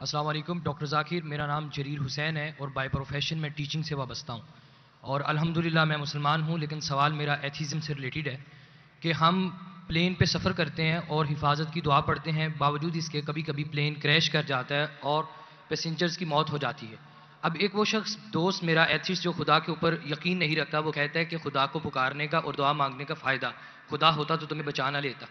السلام علیکم ڈاکٹر ذاکر، میرا نام جریر حسین ہے اور بائی پروفیشن میں ٹیچنگ سے وابستہ ہوں، اور الحمدللہ میں مسلمان ہوں، لیکن سوال میرا ایتھیزم سے ریلیٹڈ ہے کہ ہم پلین پہ سفر کرتے ہیں اور حفاظت کی دعا پڑھتے ہیں، باوجود اس کے کبھی کبھی پلین کریش کر جاتا ہے اور پیسنجرز کی موت ہو جاتی ہے۔ اب ایک وہ شخص دوست میرا ایتھیسٹ جو خدا کے اوپر یقین نہیں رکھتا، وہ کہتا ہے کہ خدا کو پکارنے کا اور دعا مانگنے کا فائدہ، خدا ہوتا تو تمہیں بچا نہ لیتا۔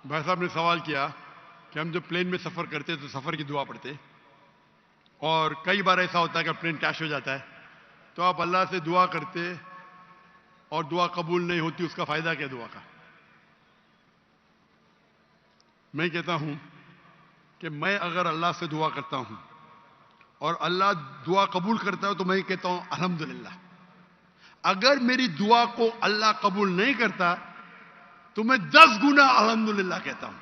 بھائی صاحب نے سوال کیا کہ ہم جب پلین میں سفر کرتے تو سفر کی دعا پڑھتے، اور کئی بار ایسا ہوتا ہے کہ پلین کریش ہو جاتا ہے تو آپ اللہ سے دعا کرتے اور دعا قبول نہیں ہوتی، اس کا فائدہ کیا دعا کا؟ میں کہتا ہوں کہ میں اگر اللہ سے دعا کرتا ہوں اور اللہ دعا قبول کرتا ہے تو میں کہتا ہوں الحمدللہ۔ اگر میری دعا کو اللہ قبول نہیں کرتا تو میں 10 گنا الحمدللہ کہتا ہوں۔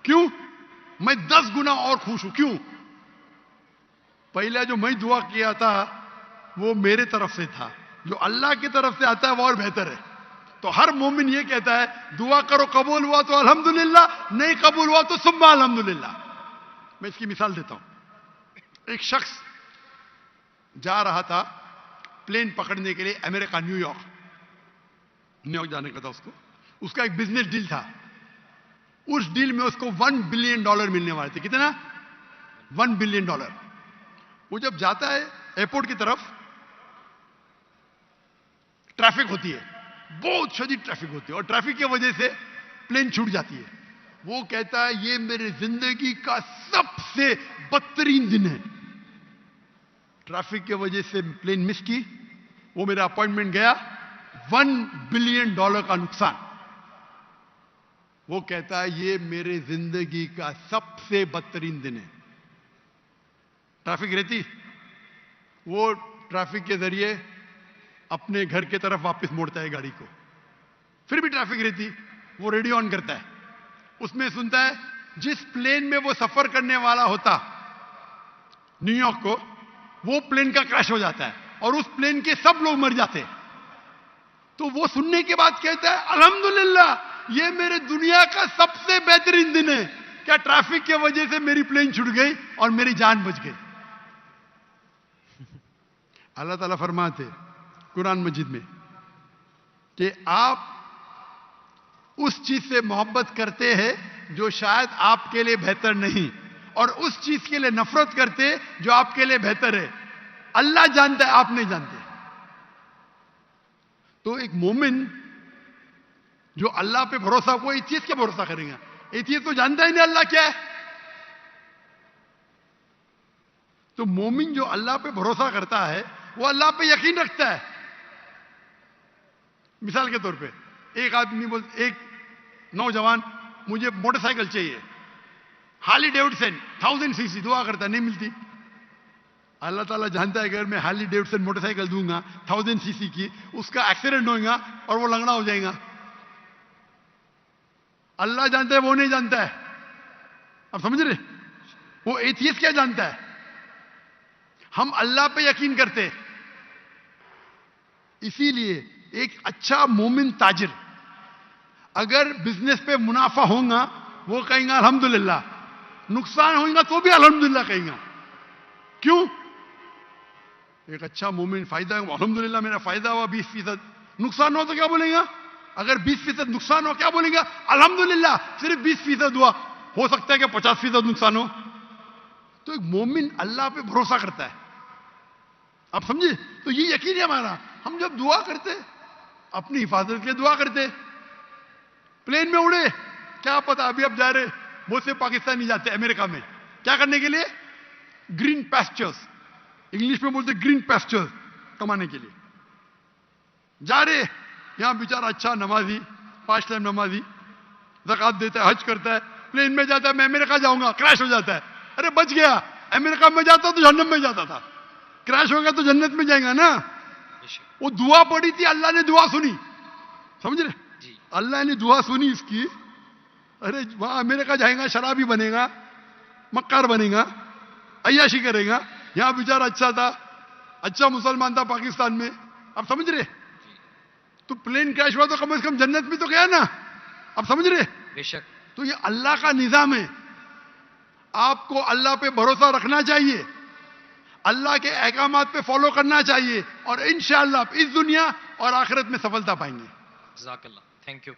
کیوں؟ میں 10 گنا اور خوش ہوں۔ کیوں؟ پہلا جو میں دعا کیا تھا وہ میرے طرف سے تھا، جو اللہ کی طرف سے آتا ہے وہ اور بہتر ہے۔ تو ہر مومن یہ کہتا ہے دعا کرو، قبول ہوا تو الحمدللہ، نہیں قبول ہوا تو ثم الحمدللہ۔ میں اس کی مثال دیتا ہوں۔ ایک شخص جا رہا تھا پلین پکڑنے کے لیے امریکہ، نیو یارک جانے کا تھا اس کا ایک بزنس ڈیل تھا۔ اس ڈیل میں اس کو $1 بلین ملنے والے تھے۔ کتنا؟ $1 بلین۔ وہ جب جاتا ہے ایئرپورٹ کی طرف، ٹریفک ہوتی ہے، بہت شدید ٹریفک ہوتی ہے، اور ٹریفک کی وجہ سے پلین چھوٹ جاتی ہے۔ وہ کہتا ہے یہ میرے زندگی کا سب سے بدترین دن ہے۔ ٹریفک کی وجہ سے پلین مس کی، وہ میرا اپوائنٹمنٹ گیا، $1 بلین کا نقصان۔ وہ کہتا ہے یہ میرے زندگی کا سب سے بدترین دن ہے۔ ٹریفک رہتی، وہ ٹریفک کے ذریعے اپنے گھر کی طرف واپس موڑتا ہے گاڑی کو۔ پھر بھی ٹریفک رہتی، وہ ریڈیو آن کرتا ہے، اس میں سنتا ہے جس پلین میں وہ سفر کرنے والا ہوتا نیو یارک کو، وہ پلین کا کریش ہو جاتا ہے اور اس پلین کے سب لوگ مر جاتے ہیں۔ تو وہ سننے کے بعد کہتا ہے الحمدللہ یہ میرے دنیا کا سب سے بہترین دن ہے، کیا ٹریفک کی وجہ سے میری پلین چھوٹ گئی اور میری جان بچ گئی۔ اللہ تعالیٰ فرماتے قرآن مجید میں کہ آپ اس چیز سے محبت کرتے ہیں جو شاید آپ کے لیے بہتر نہیں، اور اس چیز کے لیے نفرت کرتے جو آپ کے لیے بہتر ہے۔ اللہ جانتا ہے، آپ نہیں جانتے۔ تو ایک مومن جو اللہ پہ بھروسہ، کوئی ایتھیسٹ کیا بھروسہ کریں گا؟ ایتھیسٹ تو جانتا ہی نہیں اللہ کیا ہے۔ تو مومن جو اللہ پہ بھروسہ کرتا ہے وہ اللہ پہ یقین رکھتا ہے۔ مثال کے طور پہ ایک آدمی ایک نوجوان مجھے موٹر سائیکل چاہیے، ہارلی ڈیوڈسن 1000 cc، دعا کرتا ہے نہیں ملتی۔ اللہ تعالیٰ جانتا ہے کہ اگر میں ہارلی ڈیوڈسن موٹر سائیکل دوں گا 1000 cc کی، اس کا ایکسیڈنٹ ہوگا اور وہ لنگڑا ہو جائے گا۔ اللہ جانتا ہے، وہ نہیں جانتا ہے۔ اب سمجھ رہے؟ وہ ایتھیسٹ کیا جانتا ہے؟ ہم اللہ پہ یقین کرتے۔ اسی لیے ایک اچھا مومن تاجر اگر بزنس پہ منافع ہوگا وہ کہیں گا الحمدللہ، نقصان ہوگا تو بھی الحمدللہ کہیں گا۔ کیوں؟ ایک اچھا مومن فائدہ، الحمدللہ میرا فائدہ ہوا 20%، نقصان ہو تو کیا بولیں گا؟ اگر 20% نقصان ہو کیا بولیں گا؟ الحمدللہ صرف 20% ہوا، ہو سکتا ہے کہ 50% نقصان ہو۔ تو ایک مومن اللہ پہ بھروسہ کرتا ہے۔ آپ سمجھے؟ تو یہ یقین ہے ہمارا۔ ہم جب دعا کرتے اپنی حفاظت کے لیے دعا کرتے، پلین میں اڑے، کیا پتا ابھی اب جا رہے، بہت سے پاکستانی جاتے امریکہ میں کیا کرنے کے لیے؟ گرین پیسچرز، انگلش میں بولتے گرین پیسچرز کمانے کے لیے جا رہے۔ یہاں بیچارہ اچھا نمازی، 5 ٹائم نمازی، زکات دیتا ہے، حج کرتا ہے، پلین میں جاتا ہے میں امریکہ جاؤں گا، کریش ہو جاتا ہے، ارے بچ گیا، امریکہ میں جاتا تو جہنم میں جاتا تھا، کریش ہو گیا تو جنت میں جائے گا نا۔ وہ دعا پڑی تھی، اللہ نے دعا سنی، سمجھ رہے؟ اللہ نے دعا سنی اس کی، ارے وہاں امریکہ جائے گا، شرابی بنے گا، مکار بنے گا، عیاشی کرے گا۔ یہاں بیچارہ اچھا تھا، اچھا مسلمان تھا پاکستان میں۔ آپ سمجھ رہے؟ تو پلین کریش ہوا تو کم از کم جنت بھی تو گیا نا. اب سمجھ رہے؟ بے شک. تو یہ اللہ کا نظام ہے. آپ کو اللہ پہ بھروسہ رکھنا چاہیے, اللہ کے احکامات پہ فالو کرنا چاہیے, اور انشاءاللہ آپ اس دنیا اور آخرت میں سفلتا پائیں گے. جزاک اللہ. Thank you.